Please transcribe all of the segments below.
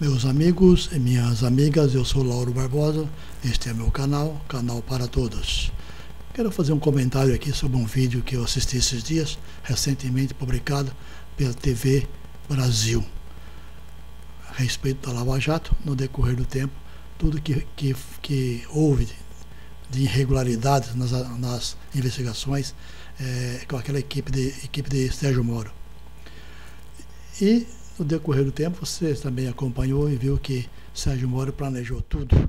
Meus amigos e minhas amigas, eu sou Lauro Barbosa, este é meu canal, Canal para Todos. Quero fazer um comentário aqui sobre um vídeo que eu assisti esses dias, recentemente publicado pela TV Brasil, a respeito da Lava Jato. No decorrer do tempo, tudo que houve de irregularidades nas investigações com aquela equipe de Sérgio Moro. E no decorrer do tempo, você também acompanhou e viu que Sérgio Moro planejou tudo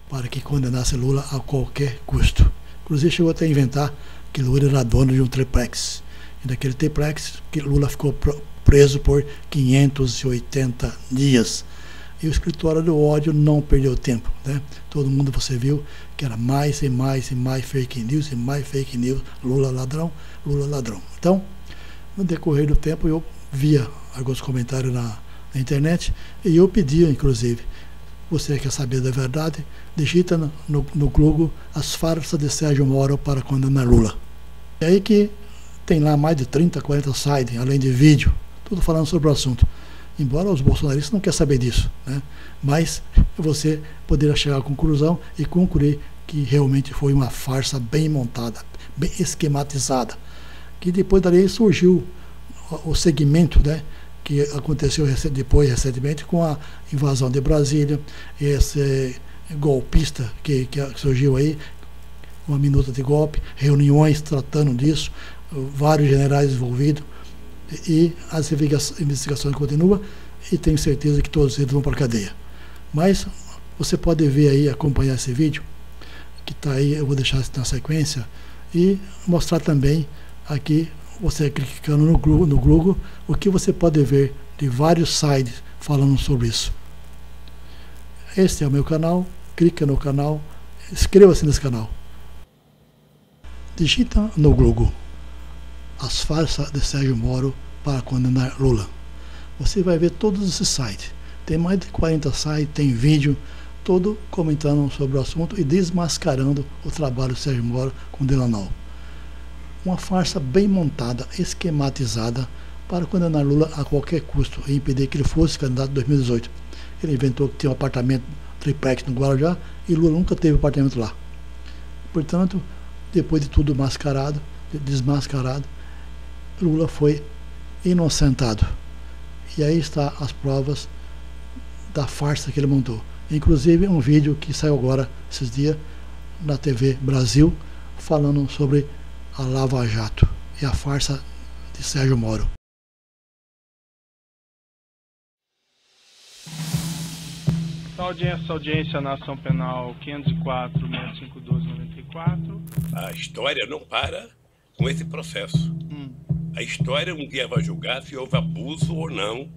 para que condenasse Lula a qualquer custo. Inclusive chegou até a inventar que Lula era dono de um triplex. E naquele triplex que Lula ficou preso por 580 dias. E o escritório do ódio não perdeu tempo, né? Todo mundo, você viu que era mais e mais e mais fake news e mais fake news. Lula ladrão, Lula ladrão. Então, no decorrer do tempo, eu via alguns comentários na internet e eu pedia, inclusive, você quer saber da verdade, digita no Google as farsas de Sérgio Moro para condenar Lula. É aí que tem lá mais de 30, 40 sites, além de vídeo, tudo falando sobre o assunto. Embora os bolsonaristas não querem saber disso, né? Mas você poderia chegar à conclusão e concluir que realmente foi uma farsa bem montada, bem esquematizada, que depois dali surgiu o segmento, né, que aconteceu depois, recentemente, com a invasão de Brasília, esse golpista que surgiu aí, uma minuta de golpe, reuniões tratando disso, vários generais envolvidos, e as investigações continuam, e tenho certeza que todos eles vão para a cadeia. Mas você pode ver aí, acompanhar esse vídeo, que está aí, eu vou deixar na sequência, e mostrar também aqui, você clicando no Google, o que você pode ver de vários sites falando sobre isso. Este é o meu canal, clica no canal, inscreva-se nesse canal. Digita no Google as farsas de Sérgio Moro para condenar Lula. Você vai ver todos esses sites. Tem mais de 40 sites, tem vídeo, todo comentando sobre o assunto e desmascarando o trabalho de Sérgio Moro com Delanol. Uma farsa bem montada, esquematizada, para condenar Lula a qualquer custo e impedir que ele fosse candidato em 2018. Ele inventou que tinha um apartamento triplex no Guarujá e Lula nunca teve apartamento lá. Portanto, depois de tudo desmascarado, Lula foi inocentado. E aí está as provas da farsa que ele montou. Inclusive um vídeo que saiu agora, esses dias, na TV Brasil, falando sobre a Lava Jato e a farsa de Sérgio Moro. Audiência na ação penal 504-6512-94. A história não para com esse processo. A história um dia vai julgar se houve abuso ou não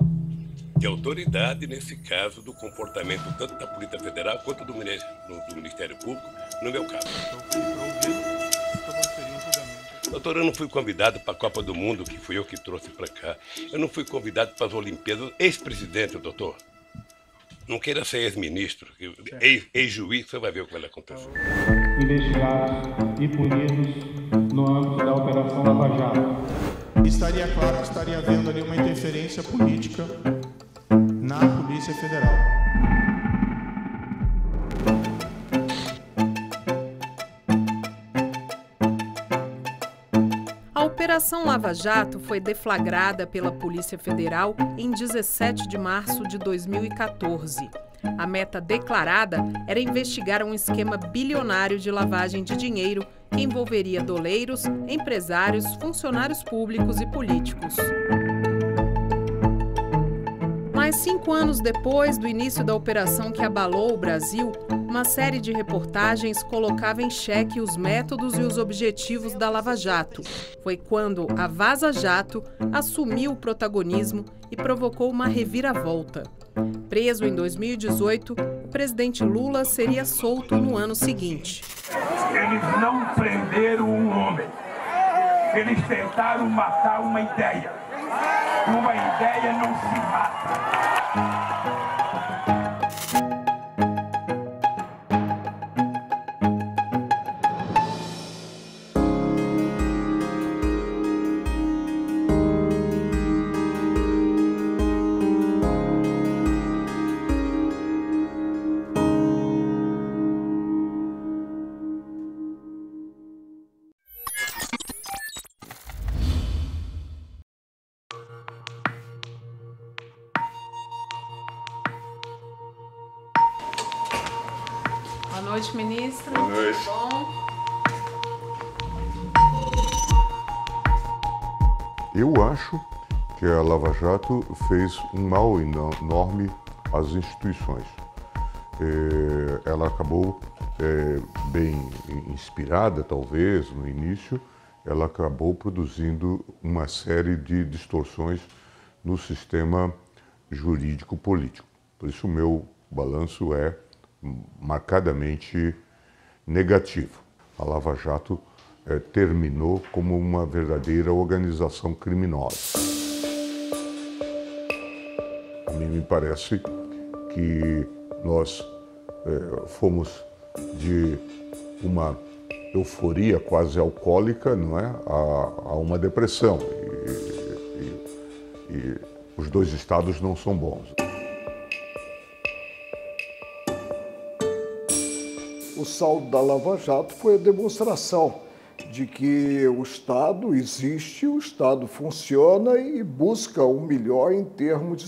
de autoridade, nesse caso, do comportamento tanto da Polícia Federal quanto do Ministério Público, no meu caso. Doutor, eu não fui convidado para a Copa do Mundo, que fui eu que trouxe para cá. Eu não fui convidado para as Olimpíadas. Ex-presidente, doutor. Não queira ser ex-ministro, ex-juiz, você vai ver o que vai acontecer. Investigados e punidos no âmbito da Operação Lava Jato. Estaria claro que estaria havendo ali uma interferência política na Polícia Federal. A Operação Lava Jato foi deflagrada pela Polícia Federal em 17 de março de 2014. A meta declarada era investigar um esquema bilionário de lavagem de dinheiro que envolveria doleiros, empresários, funcionários públicos e políticos. Mas 5 anos depois do início da operação que abalou o Brasil, uma série de reportagens colocava em xeque os métodos e os objetivos da Lava Jato. Foi quando a Vaza Jato assumiu o protagonismo e provocou uma reviravolta. Preso em 2018, o presidente Lula seria solto no ano seguinte. Eles não prenderam um homem. Eles tentaram matar uma ideia. Uma ideia não se mata. noite, ministro. Boa noite. Tudo bom? Eu acho que a Lava Jato fez um mal enorme às instituições. Ela acabou bem inspirada, talvez, no início, ela acabou produzindo uma série de distorções no sistema jurídico-político. Por isso o meu balanço é marcadamente negativo. A Lava Jato terminou como uma verdadeira organização criminosa. A mim me parece que nós fomos de uma euforia quase alcoólica, não é, a uma depressão. E os dois estados não são bons. O saldo da Lava Jato foi a demonstração de que o Estado existe, o Estado funciona e busca o melhor em termos de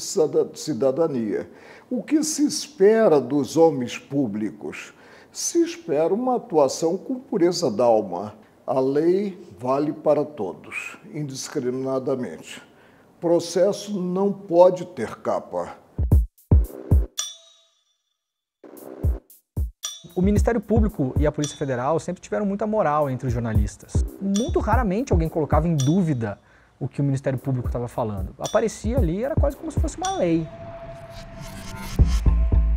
cidadania. O que se espera dos homens públicos? Se espera uma atuação com pureza d'alma. A lei vale para todos, indiscriminadamente. O processo não pode ter capa. O Ministério Público e a Polícia Federal sempre tiveram muita moral entre os jornalistas. Muito raramente alguém colocava em dúvida o que o Ministério Público estava falando. Aparecia ali, era quase como se fosse uma lei.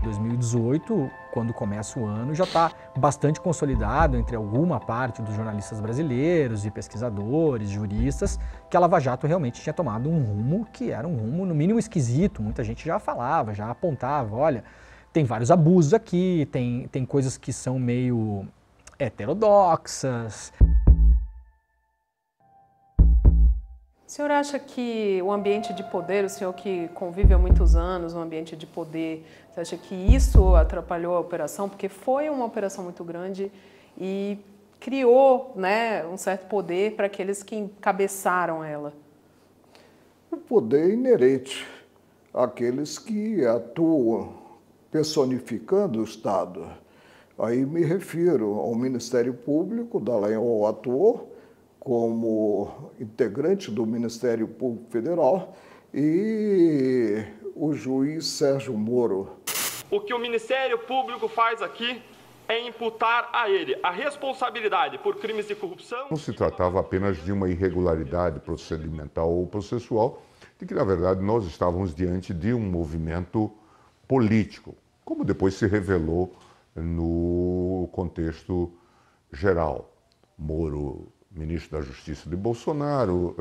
2018, quando começa o ano, já está bastante consolidado entre alguma parte dos jornalistas brasileiros e pesquisadores, juristas, que a Lava Jato realmente tinha tomado um rumo que era um rumo, no mínimo, esquisito. Muita gente já falava, já apontava, olha, tem vários abusos aqui, tem coisas que são meio heterodoxas. O senhor acha que o ambiente de poder, o senhor que convive há muitos anos no ambiente de poder, você acha que isso atrapalhou a operação? Porque foi uma operação muito grande e criou, né, um certo poder para aqueles que encabeçaram ela. O poder é inerente àqueles que atuam personificando o Estado. Aí me refiro ao Ministério Público, Dallagnol atuou como integrante do Ministério Público Federal e o juiz Sérgio Moro. O que o Ministério Público faz aqui é imputar a ele a responsabilidade por crimes de corrupção. Não se tratava apenas de uma irregularidade procedimental ou processual, de que, na verdade, nós estávamos diante de um movimento político, como depois se revelou no contexto geral. Moro, ministro da Justiça de Bolsonaro,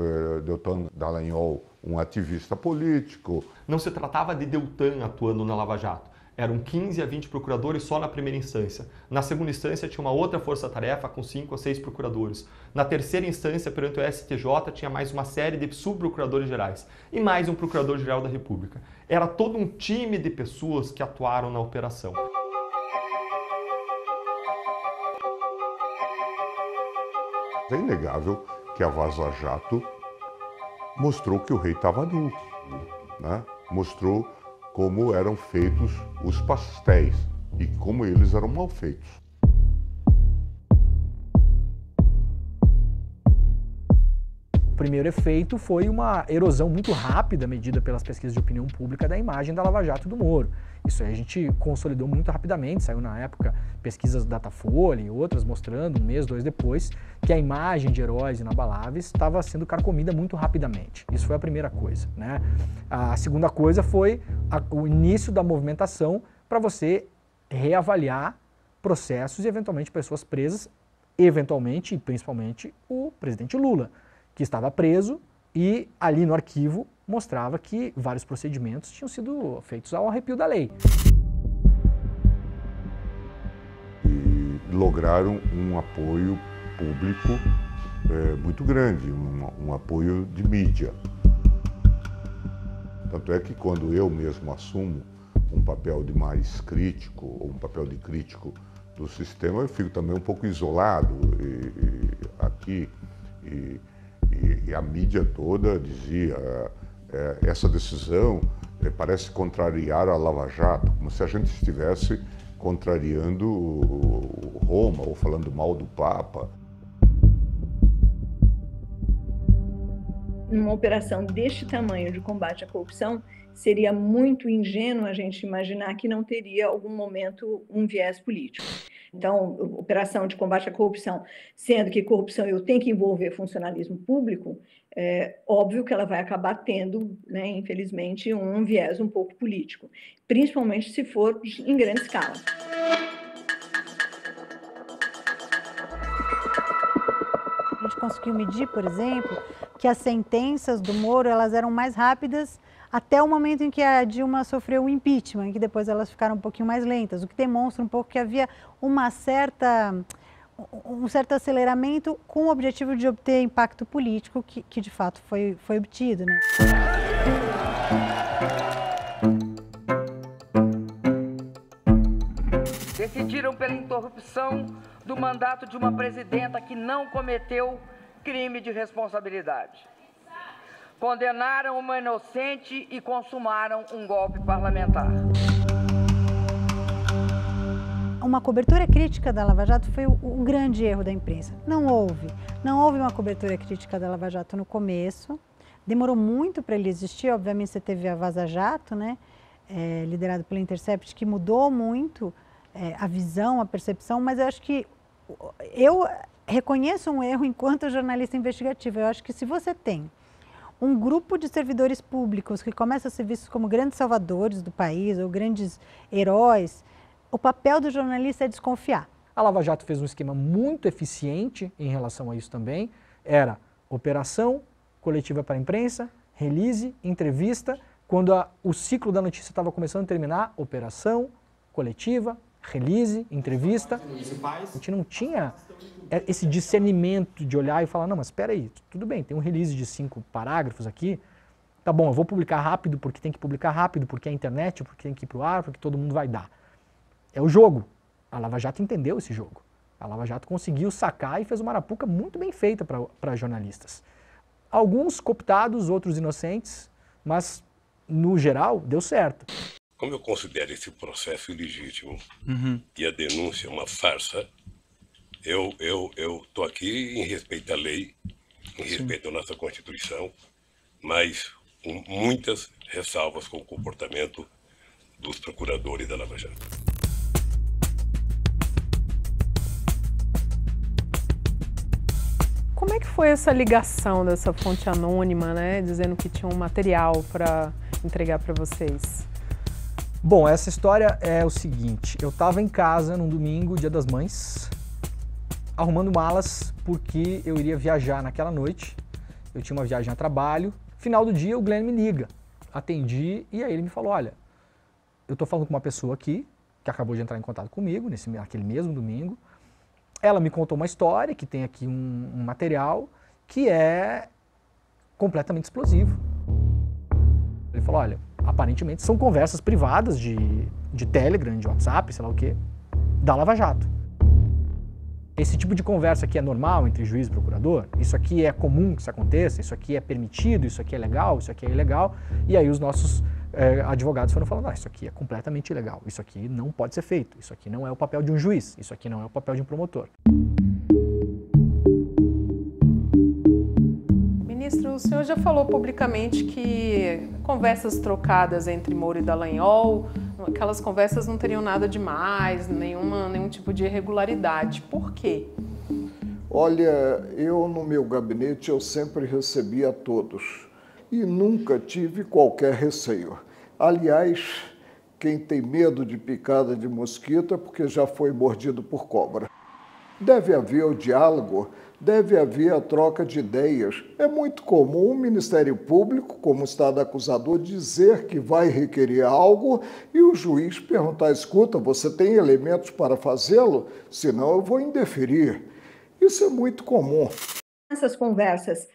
Deltan Dallagnol, um ativista político. Não se tratava de Deltan atuando na Lava Jato. Eram 15 a 20 procuradores só na primeira instância. Na segunda instância tinha uma outra força-tarefa com 5 a 6 procuradores. Na terceira instância, perante o STJ, tinha mais uma série de subprocuradores gerais e mais um procurador-geral da República. Era todo um time de pessoas que atuaram na operação. É inegável que a Vaza Jato mostrou que o rei estava nu, né? Mostrou como eram feitos os pastéis e como eles eram mal feitos. O primeiro efeito foi uma erosão muito rápida, medida pelas pesquisas de opinião pública, da imagem da Lava Jato do Moro. Isso aí a gente consolidou muito rapidamente, saiu na época pesquisas Datafolha e outras mostrando, um mês, 2 depois, que a imagem de heróis inabaláveis estava sendo carcomida muito rapidamente. Isso foi a primeira coisa, né? A segunda coisa foi o início da movimentação para você reavaliar processos e eventualmente pessoas presas, eventualmente e principalmente o presidente Lula, que estava preso e ali no arquivo mostrava que vários procedimentos tinham sido feitos ao arrepio da lei. E lograram um apoio público muito grande, um apoio de mídia. Tanto é que quando eu mesmo assumo um papel de mais crítico, ou um papel de crítico do sistema, eu fico também um pouco isolado aqui. E a mídia toda dizia, essa decisão parece contrariar a Lava Jato, como se a gente estivesse contrariando Roma ou falando mal do Papa. Numa operação deste tamanho de combate à corrupção, seria muito ingênuo a gente imaginar que não teria, algum momento, um viés político. Então, operação de combate à corrupção, sendo que corrupção eu tenho que envolver funcionalismo público, é óbvio que ela vai acabar tendo, né, infelizmente, um viés um pouco político, principalmente se for em grande escala. A gente conseguiu medir, por exemplo, que as sentenças do Moro elas eram mais rápidas até o momento em que a Dilma sofreu o impeachment, que depois elas ficaram um pouquinho mais lentas, o que demonstra um pouco que havia um certo aceleramento com o objetivo de obter impacto político, que de fato foi obtido, né? Decidiram pela interrupção do mandato de uma presidenta que não cometeu crime de responsabilidade. Condenaram uma inocente e consumaram um golpe parlamentar. Uma cobertura crítica da Lava Jato foi o grande erro da imprensa. Não houve uma cobertura crítica da Lava Jato no começo. Demorou muito para ele existir. Obviamente você teve a Vaza Jato, né, liderado pelo Intercept, que mudou muito a visão, a percepção, mas eu acho que eu reconheço um erro enquanto jornalista investigativa. Eu acho que se você tem um grupo de servidores públicos que começa a ser vistos como grandes salvadores do país ou grandes heróis, o papel do jornalista é desconfiar. A Lava Jato fez um esquema muito eficiente em relação a isso também. Era operação coletiva para a imprensa, release, entrevista. Quando o ciclo da notícia estava começando a terminar, operação coletiva, release, entrevista. A gente não tinha esse discernimento de olhar e falar, não, mas espera aí, tudo bem, tem um release de 5 parágrafos aqui, tá bom, eu vou publicar rápido porque tem que publicar rápido, porque é a internet, porque tem que ir para o ar, porque todo mundo vai dar. É o jogo. A Lava Jato entendeu esse jogo. A Lava Jato conseguiu sacar e fez uma arapuca muito bem feita para jornalistas. Alguns cooptados, outros inocentes, mas no geral deu certo. Como eu considero esse processo ilegítimo e a denúncia uma farsa, eu estou aqui em respeito à lei, em respeito à nossa Constituição, mas com muitas ressalvas com o comportamento dos procuradores da Lava Jato. Como é que foi essa ligação dessa fonte anônima, né, dizendo que tinha um material para entregar para vocês? Bom, essa história é o seguinte, eu estava em casa num domingo, Dia das Mães, arrumando malas porque eu iria viajar naquela noite, eu tinha uma viagem a trabalho, final do dia o Glenn me liga, atendi e aí ele me falou, olha, eu estou falando com uma pessoa aqui, que acabou de entrar em contato comigo, naquele mesmo domingo, ela me contou uma história, que tem aqui um material que é completamente explosivo. Ele falou, olha, aparentemente são conversas privadas de Telegram, de WhatsApp, sei lá o quê, da Lava Jato. Esse tipo de conversa aqui é normal entre juiz e procurador? Isso aqui é comum que isso aconteça? Isso aqui é permitido? Isso aqui é legal? Isso aqui é ilegal? E aí os nossos advogados foram falando, isso aqui é completamente ilegal, isso aqui não pode ser feito, isso aqui não é o papel de um juiz, isso aqui não é o papel de um promotor. Ministro, o senhor já falou publicamente que conversas trocadas entre Moro e Dallagnol, aquelas conversas não teriam nada demais, nenhum tipo de irregularidade. Por quê? Olha, eu no meu gabinete eu sempre recebi a todos e nunca tive qualquer receio. Aliás, quem tem medo de picada de mosquito é porque já foi mordido por cobra. Deve haver o diálogo, deve haver a troca de ideias. É muito comum o Ministério Público, como Estado acusador, dizer que vai requerer algo e o juiz perguntar, escuta, você tem elementos para fazê-lo? Senão eu vou indeferir. Isso é muito comum. Essas conversas,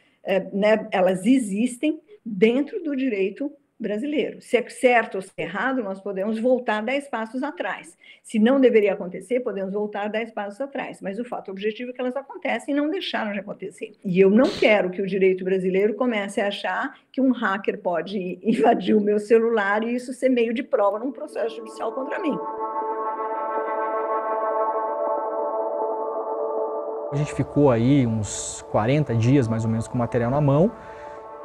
elas existem dentro do direito brasileiro. Se é certo ou se é errado, nós podemos voltar 10 passos atrás. Se não deveria acontecer, podemos voltar 10 passos atrás. Mas o fato objetivo é que elas acontecem e não deixaram de acontecer. E eu não quero que o direito brasileiro comece a achar que um hacker pode invadir o meu celular e isso ser meio de prova num processo judicial contra mim. A gente ficou aí uns 40 dias mais ou menos com o material na mão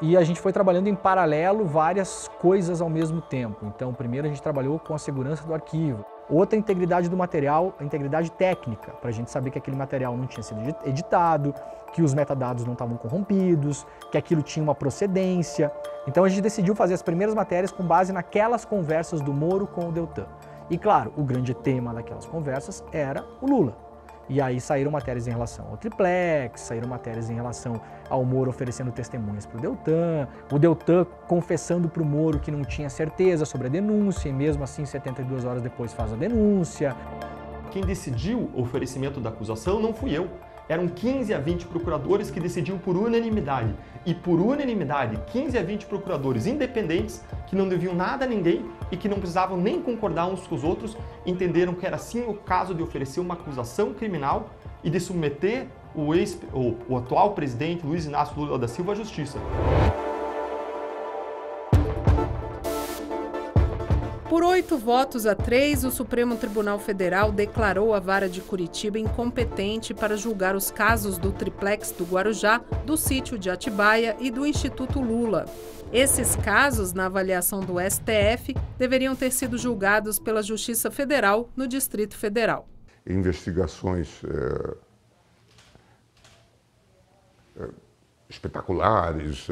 e a gente foi trabalhando em paralelo várias coisas ao mesmo tempo. Então, primeiro a gente trabalhou com a segurança do arquivo. Outra, a integridade do material, a integridade técnica, para a gente saber que aquele material não tinha sido editado, que os metadados não estavam corrompidos, que aquilo tinha uma procedência. Então a gente decidiu fazer as primeiras matérias com base naquelas conversas do Moro com o Deltan. E claro, o grande tema daquelas conversas era o Lula. E aí saíram matérias em relação ao triplex, saíram matérias em relação ao Moro oferecendo testemunhas para o Deltan confessando para o Moro que não tinha certeza sobre a denúncia e mesmo assim 72 horas depois faz a denúncia. Quem decidiu o oferecimento da acusação não fui eu. Eram 15 a 20 procuradores que decidiam por unanimidade. E por unanimidade, 15 a 20 procuradores independentes que não deviam nada a ninguém e que não precisavam nem concordar uns com os outros, entenderam que era sim o caso de oferecer uma acusação criminal e de submeter o atual presidente Luiz Inácio Lula da Silva à justiça. Por 8 votos a 3, o Supremo Tribunal Federal declarou a Vara de Curitiba incompetente para julgar os casos do triplex do Guarujá, do sítio de Atibaia e do Instituto Lula. Esses casos, na avaliação do STF, deveriam ter sido julgados pela Justiça Federal no Distrito Federal. Investigações espetaculares,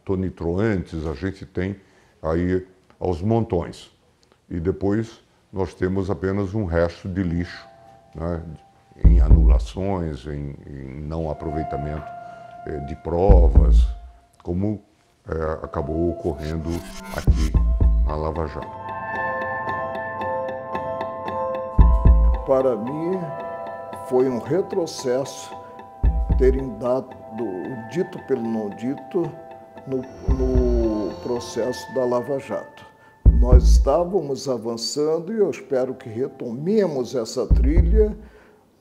tonitruantes, a gente tem aí aos montões. E depois nós temos apenas um resto de lixo, né, em anulações, em não aproveitamento de provas, como acabou ocorrendo aqui na Lava Jato. Para mim, foi um retrocesso terem dado o dito pelo não dito no processo da Lava Jato. Nós estávamos avançando e eu espero que retomemos essa trilha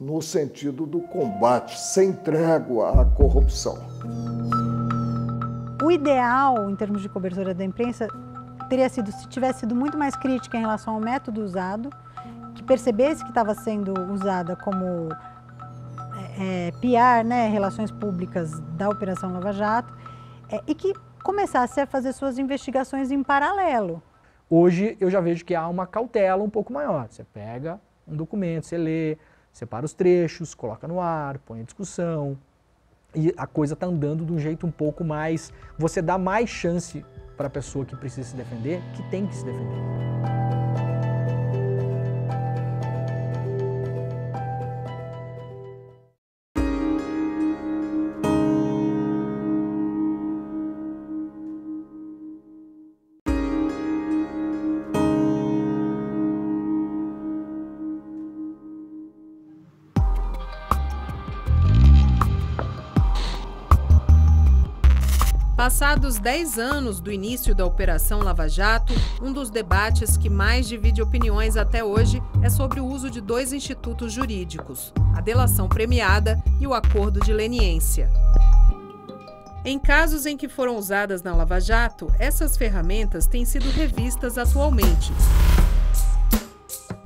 no sentido do combate sem trégua à corrupção. O ideal, em termos de cobertura da imprensa, teria sido se tivesse sido muito mais crítica em relação ao método usado, que percebesse que estava sendo usada como PR, né, relações públicas da Operação Lava Jato, e que começasse a fazer suas investigações em paralelo. Hoje eu já vejo que há uma cautela um pouco maior. Você pega um documento, você lê, separa os trechos, coloca no ar, põe em discussão e a coisa está andando de um jeito um pouco mais... Você dá mais chance para a pessoa que precisa se defender, que tem que se defender. Passados 10 anos do início da Operação Lava Jato, um dos debates que mais divide opiniões até hoje é sobre o uso de 2 institutos jurídicos, a delação premiada e o acordo de leniência. Em casos em que foram usadas na Lava Jato, essas ferramentas têm sido revistas atualmente.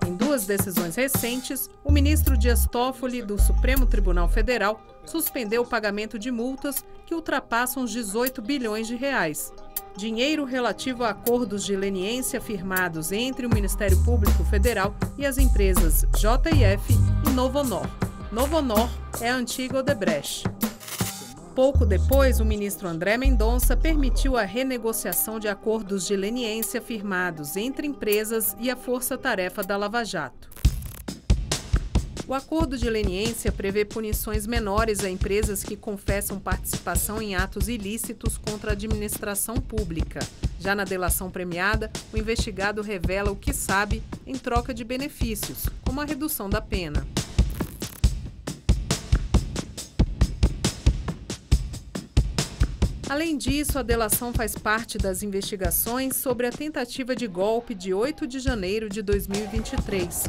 Em 2 decisões recentes, o ministro Dias Toffoli, do Supremo Tribunal Federal, suspendeu o pagamento de multas que ultrapassam os 18 bilhões de reais. Dinheiro relativo a acordos de leniência firmados entre o Ministério Público Federal e as empresas JF e Novonor. Novonor é a antiga Odebrecht. Pouco depois, o ministro André Mendonça permitiu a renegociação de acordos de leniência firmados entre empresas e a força-tarefa da Lava Jato. O acordo de leniência prevê punições menores a empresas que confessam participação em atos ilícitos contra a administração pública. Já na delação premiada, o investigado revela o que sabe em troca de benefícios, como a redução da pena. Além disso, a delação faz parte das investigações sobre a tentativa de golpe de 8 de janeiro de 2023.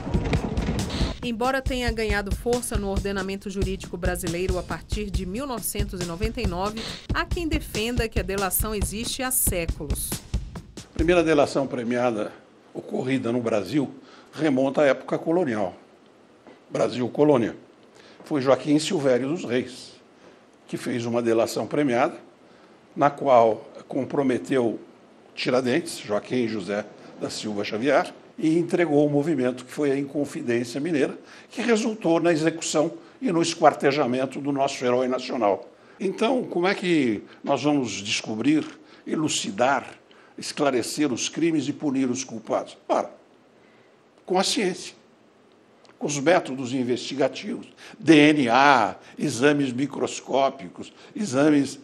Embora tenha ganhado força no ordenamento jurídico brasileiro a partir de 1999, há quem defenda que a delação existe há séculos. A primeira delação premiada ocorrida no Brasil remonta à época colonial, Brasil colônia, foi Joaquim Silvério dos Reis, que fez uma delação premiada, na qual comprometeu Tiradentes, Joaquim José da Silva Xavier, e entregou o movimento que foi a Inconfidência Mineira, que resultou na execução e no esquartejamento do nosso herói nacional. Então, como é que nós vamos descobrir, elucidar, esclarecer os crimes e punir os culpados? Ora, com a ciência, com os métodos investigativos, DNA, exames microscópicos, exames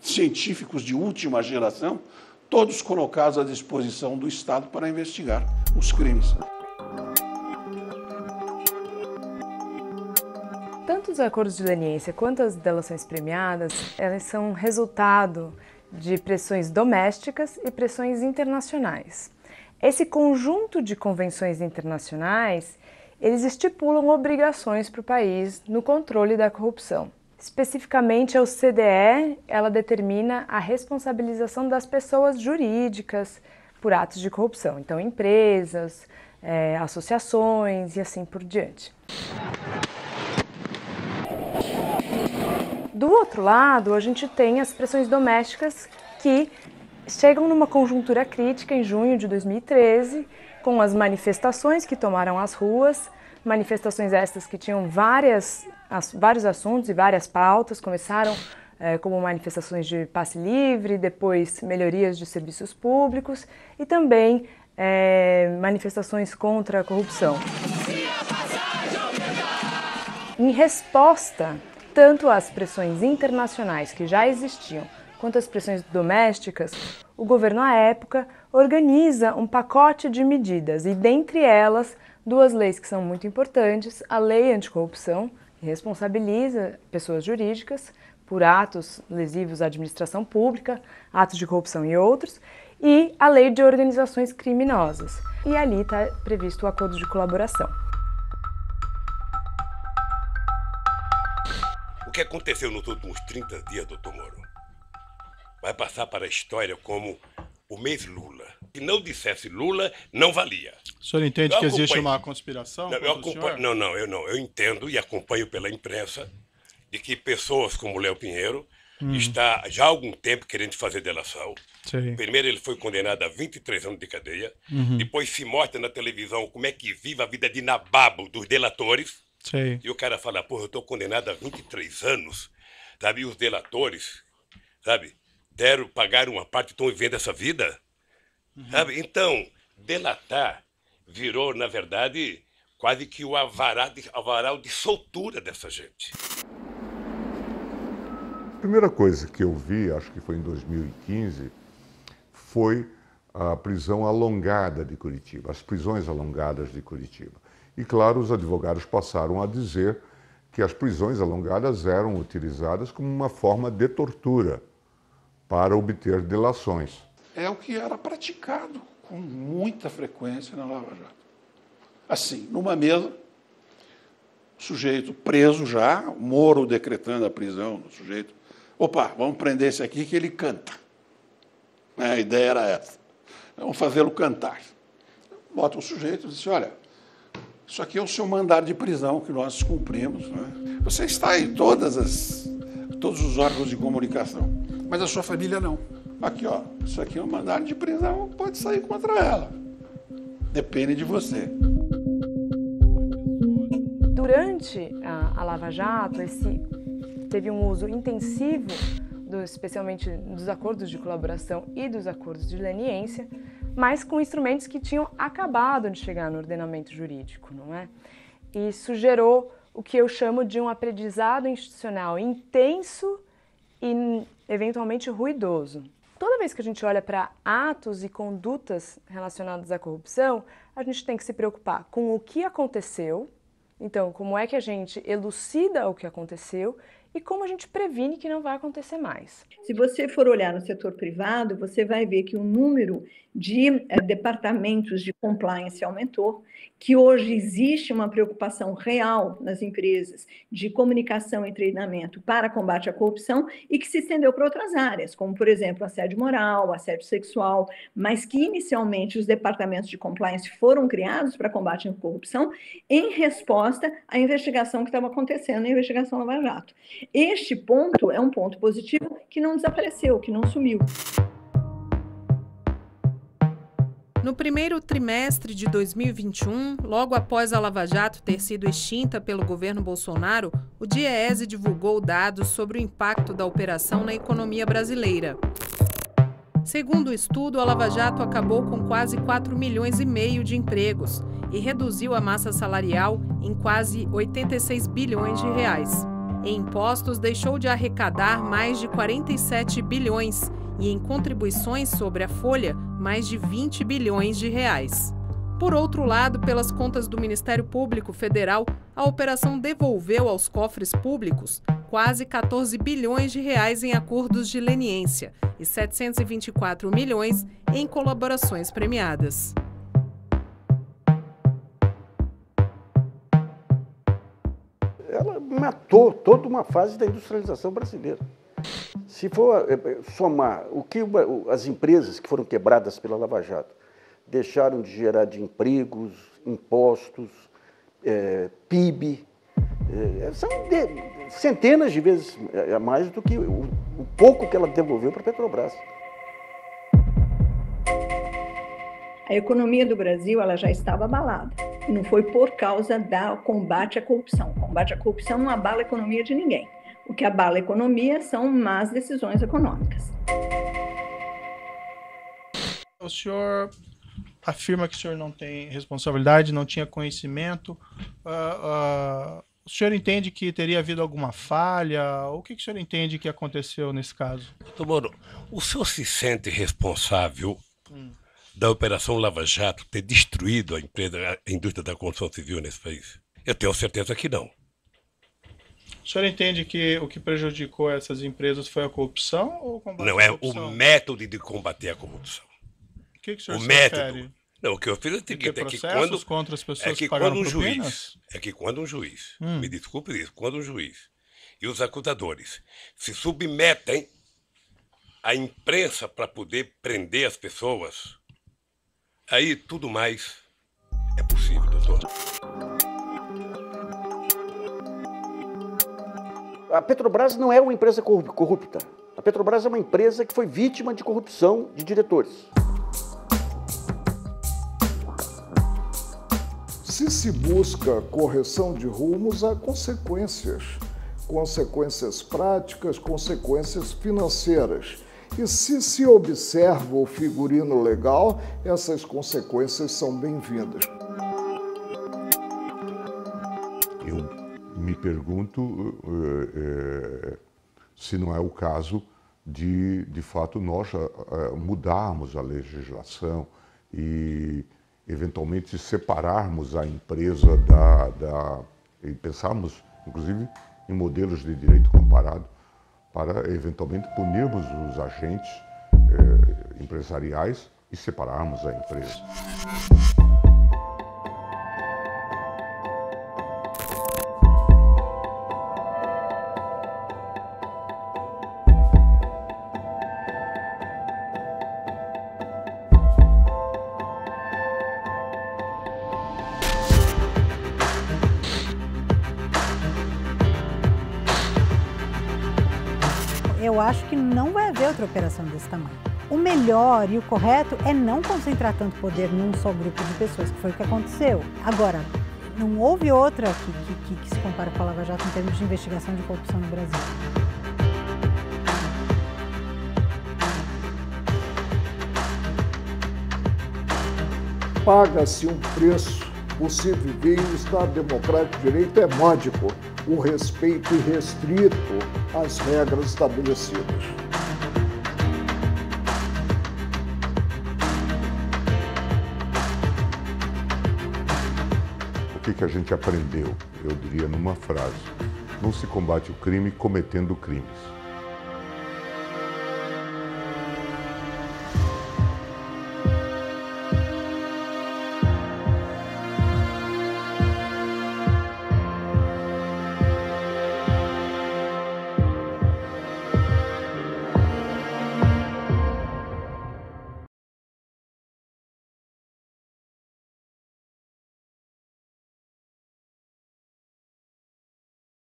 científicos de última geração, todos colocados à disposição do Estado para investigar os crimes. Tanto os acordos de leniência quanto as delações premiadas, elas são resultado de pressões domésticas e pressões internacionais. Esse conjunto de convenções internacionais, eles estipulam obrigações para o país no controle da corrupção. Especificamente, a OCDE, ela determina a responsabilização das pessoas jurídicas por atos de corrupção. Então, empresas, associações e assim por diante. Do outro lado, a gente tem as pressões domésticas que chegam numa conjuntura crítica em junho de 2013, com as manifestações que tomaram as ruas, manifestações estas que tinham vários assuntos e várias pautas, começaram como manifestações de passe livre, depois melhorias de serviços públicos e também manifestações contra a corrupção. Em resposta, tanto às pressões internacionais que já existiam, quanto às pressões domésticas, o governo à época organiza um pacote de medidas e, dentre elas, duas leis que são muito importantes: a Lei Anticorrupção, que responsabiliza pessoas jurídicas por atos lesivos à administração pública, atos de corrupção e outros, e a Lei de Organizações Criminosas. E ali está previsto o acordo de colaboração. O que aconteceu nos últimos 30 dias, doutor Moro, vai passar para a história como o mês Lula. Se não dissesse Lula, não valia. O senhor entende que existe uma conspiração? Eu entendo e acompanho pela imprensa de que pessoas como Léo Pinheiro está já há algum tempo querendo fazer delação. Sim. Primeiro ele foi condenado a 23 anos de cadeia, depois se mostra na televisão como é que vive a vida de nababo dos delatores. Sim. E o cara fala, porra, eu estou condenado a 23 anos, sabe? E os delatores, sabe, pagaram uma parte e estão vivendo essa vida, sabe? Então, delatar virou, na verdade, quase que o avaral de soltura dessa gente. A primeira coisa que eu vi, acho que foi em 2015, foi a prisão alongada de Curitiba, as prisões alongadas de Curitiba. E, claro, os advogados passaram a dizer que as prisões alongadas eram utilizadas como uma forma de tortura para obter delações. É o que era praticado com muita frequência na Lava Jato. Assim, numa mesa, o sujeito preso já, o Moro decretando a prisão do sujeito. Opa, vamos prender esse aqui que ele canta. A ideia era essa. Vamos fazê-lo cantar. Bota o sujeito e diz, olha, isso aqui é o seu mandado de prisão que nós cumprimos. Né? Você está em todos os órgãos de comunicação, mas a sua família não. Aqui, ó, isso aqui é um mandado de prisão, pode sair contra ela. Depende de você. Durante a Lava Jato, teve um uso intensivo, especialmente dos acordos de colaboração e dos acordos de leniência, mas com instrumentos que tinham acabado de chegar no ordenamento jurídico, não é? E isso gerou o que eu chamo de um aprendizado institucional intenso e eventualmente ruidoso. Toda vez que a gente olha para atos e condutas relacionadas à corrupção, a gente tem que se preocupar com o que aconteceu, então como é que a gente elucida o que aconteceu e como a gente previne que não vai acontecer mais. Se você for olhar no setor privado, você vai ver que o número de departamentos de compliance aumentou, que hoje existe uma preocupação real nas empresas de comunicação e treinamento para combate à corrupção e que se estendeu para outras áreas, como, por exemplo, assédio moral, assédio sexual, mas que inicialmente os departamentos de compliance foram criados para combate à corrupção em resposta à investigação que estava acontecendo, a investigação Lava Jato. Este ponto é um ponto positivo que não desapareceu, que não sumiu. No primeiro trimestre de 2021, logo após a Lava Jato ter sido extinta pelo governo Bolsonaro, o DIEESE divulgou dados sobre o impacto da operação na economia brasileira. Segundo o estudo, a Lava Jato acabou com quase 4,5 milhões de empregos e reduziu a massa salarial em quase 86 bilhões de reais. Em impostos, deixou de arrecadar mais de 47 bilhões e em contribuições sobre a folha, mais de 20 bilhões de reais. Por outro lado, pelas contas do Ministério Público Federal, a operação devolveu aos cofres públicos quase 14 bilhões de reais em acordos de leniência e 724 milhões em colaborações premiadas. Ela matou toda uma fase da industrialização brasileira. Se for somar o que as empresas que foram quebradas pela Lava Jato deixaram de gerar de empregos, impostos, PIB, são centenas de vezes a mais do que o pouco que ela devolveu para a Petrobras. A economia do Brasil ela já estava abalada. E não foi por causa do combate à corrupção. O combate à corrupção não abala a economia de ninguém. O que abala a economia são más decisões econômicas. O senhor afirma que o senhor não tem responsabilidade, não tinha conhecimento. O senhor entende que teria havido alguma falha? O que o senhor entende que aconteceu nesse caso? Doutor Moro, o senhor se sente responsável da Operação Lava Jato ter destruído a indústria da construção civil nesse país? Eu tenho certeza que não. O senhor entende que o que prejudicou essas empresas foi a corrupção ou o combate à corrupção? Não, é o método de combater a corrupção. O que o senhor se refere? Método. Não, o que eu fiz é o seguinte, contra as pessoas que pagaram propinas? Quando um juiz, me desculpe isso, quando um juiz e os acusadores se submetem à imprensa para poder prender as pessoas, aí tudo mais é possível, doutor. A Petrobras não é uma empresa corrupta. A Petrobras é uma empresa que foi vítima de corrupção de diretores. Se se busca correção de rumos, há consequências. Consequências práticas, consequências financeiras. E se se observa o figurino legal, essas consequências são bem-vindas. Eu me pergunto se não é o caso de fato, nós mudarmos a legislação e, eventualmente, separarmos a empresa e pensarmos, inclusive, em modelos de direito comparado para, eventualmente, punirmos os agentes empresariais e separarmos a empresa. Eu acho que não vai haver outra operação desse tamanho. O melhor e o correto é não concentrar tanto poder num só grupo de pessoas, que foi o que aconteceu. Agora, não houve outra que se compara com a Lava Jato em termos de investigação de corrupção no Brasil. Paga-se um preço por se viver em um Estado democrático de direito, é módico. O respeito irrestrito às regras estabelecidas. O que a gente aprendeu? Eu diria numa frase: não se combate o crime cometendo crimes.